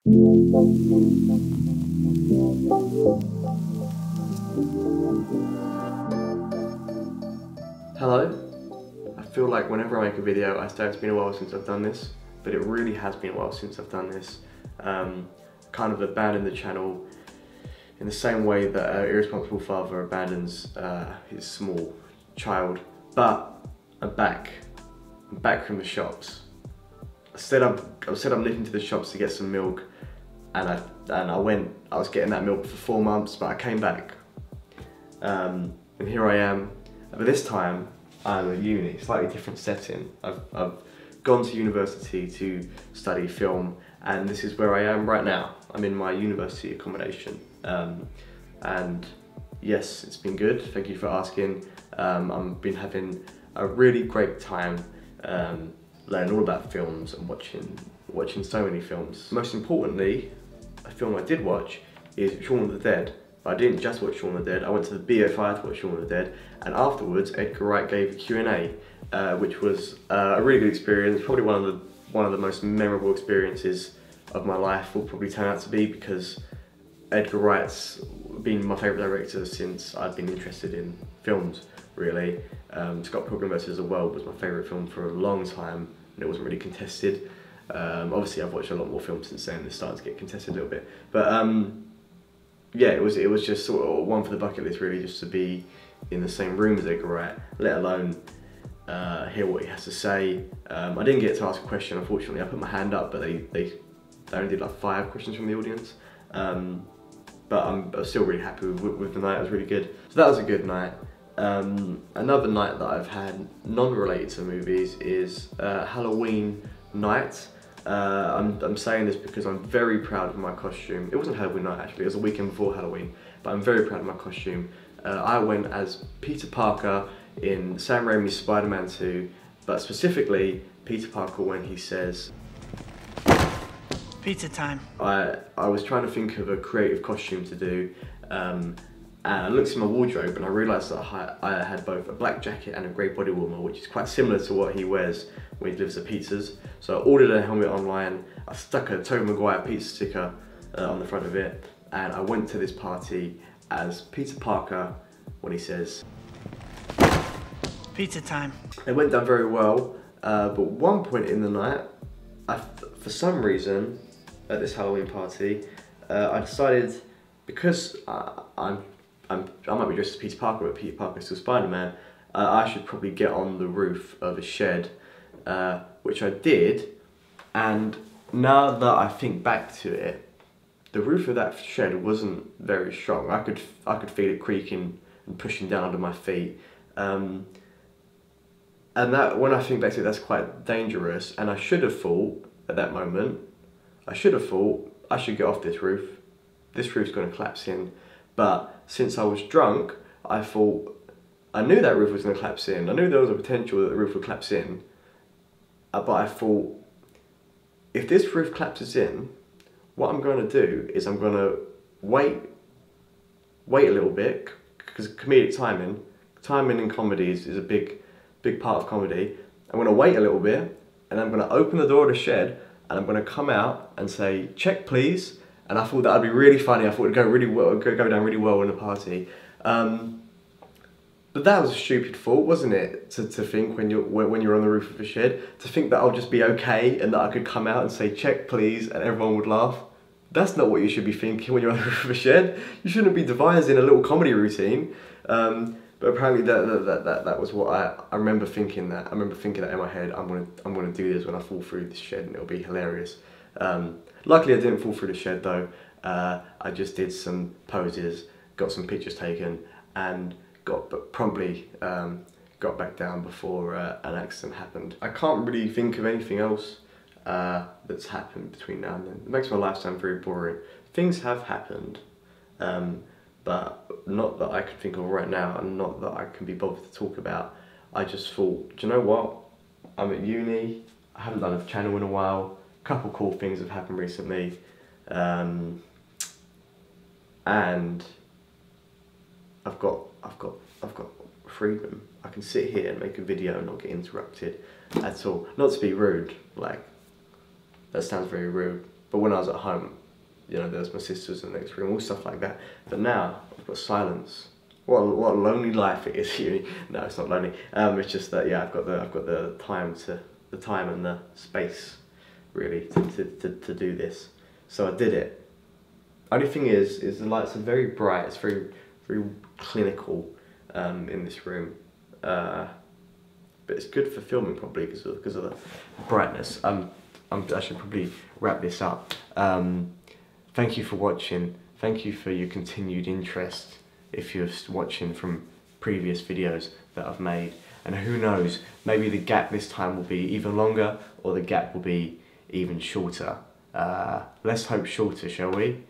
Hello? I feel like whenever I make a video, I say it's been a while since I've done this, but it really has been a while since I've done this. Kind of abandoned the channel in the same way that an irresponsible father abandons his small child. But I'm back. I'm back from the shops. I said I'm nipping to the shops to get some milk, and I was getting that milk for 4 months, but I came back. And here I am. But this time, I'm at uni, slightly different setting. I've gone to university to study film, and this is where I am right now. I'm in my university accommodation. And yes, it's been good, thank you for asking. I've been having a really great time learning all about films and watching so many films. Most importantly, a film I did watch is Shaun of the Dead. But I didn't just watch Shaun of the Dead, I went to the BFI to watch Shaun of the Dead, and afterwards Edgar Wright gave a Q&A, which was a really good experience, probably one of the most memorable experiences of my life will probably turn out to be, because Edgar Wright's been my favourite director since I've been interested in films, really. Scott Pilgrim vs. the World was my favourite film for a long time, and it wasn't really contested. Obviously I've watched a lot more films since then, it's starting to get contested a little bit. But yeah, it was just sort of one for the bucket list, really, just to be in the same room as Edgar Wright, let alone hear what he has to say. I didn't get to ask a question, unfortunately. I put my hand up, but they only did like 5 questions from the audience. But I'm still really happy with the night. It was really good. So that was a good night. Another night that I've had non-related to movies is Halloween night. I'm saying this because I'm very proud of my costume. It wasn't Halloween night actually, it was a weekend before Halloween, but I'm very proud of my costume. I went as Peter Parker in Sam Raimi's Spider-Man 2, but specifically Peter Parker when he says, "Pizza time." I was trying to think of a creative costume to do, and I looked in my wardrobe and I realised that I had both a black jacket and a grey body warmer, which is quite similar to what he wears when he delivers the pizzas. So I ordered a helmet online, I stuck a Tobey Maguire pizza sticker on the front of it, and I went to this party as Peter Parker when he says, "Pizza time." It went down very well, but one point in the night, for some reason, at this Halloween party, I decided, because I might be dressed as Peter Parker, but Peter Parker's still Spider-Man, I should probably get on the roof of a shed, which I did, and now that I think back to it, the roof of that shed wasn't very strong. I could feel it creaking and pushing down under my feet, and that, when I think back to it, that's quite dangerous, and I should have thought, at that moment, I should get off this roof. This roof's going to collapse in. But since I was drunk, I thought, I knew that roof was going to collapse in. I knew there was a potential that the roof would collapse in. But I thought, if this roof collapses in, what I'm going to do is I'm going to wait a little bit, because comedic timing in comedy is a big part of comedy. I'm going to wait a little bit, and I'm going to open the door of the shed, and I'm going to come out and say, "Check please." And I thought that would be really funny. I thought it would go really well, go down really well in the party. But that was a stupid thought, wasn't it? To think when you're on the roof of a shed, to think that I'll just be okay and that I could come out and say, "Check please," and everyone would laugh. That's not what you should be thinking when you're on the roof of a shed. You shouldn't be devising a little comedy routine. But apparently that was what I remember thinking that. I remember thinking that in my head, I'm gonna do this when I fall through this shed and it'll be hilarious. Luckily I didn't fall through the shed though. I just did some poses, got some pictures taken, and promptly got back down before an accident happened. I can't really think of anything else that's happened between now and then. It makes my life sound very boring. Things have happened, but not that I can think of right now, and not that I can be bothered to talk about. I just thought, do you know what? I'm at uni, I haven't done a channel in a while, a couple cool things have happened recently, and I've got freedom. I can sit here and make a video and not get interrupted at all. Not to be rude, like, that sounds very rude, But when I was at home, you know, there was my sisters in the next room, all stuff like that. But now I've got silence. What a lonely life it is here. No, it's not lonely. It's just that, yeah, I've got the time and the space really to do this. So I did it. Only thing is the lights are very bright. It's very clinical in this room. But it's good for filming probably because of the brightness. I should probably wrap this up. Thank you for watching. Thank you for your continued interest if you're watching from previous videos that I've made. And who knows, maybe the gap this time will be even longer or the gap will be even shorter. Let's hope shorter, shall we?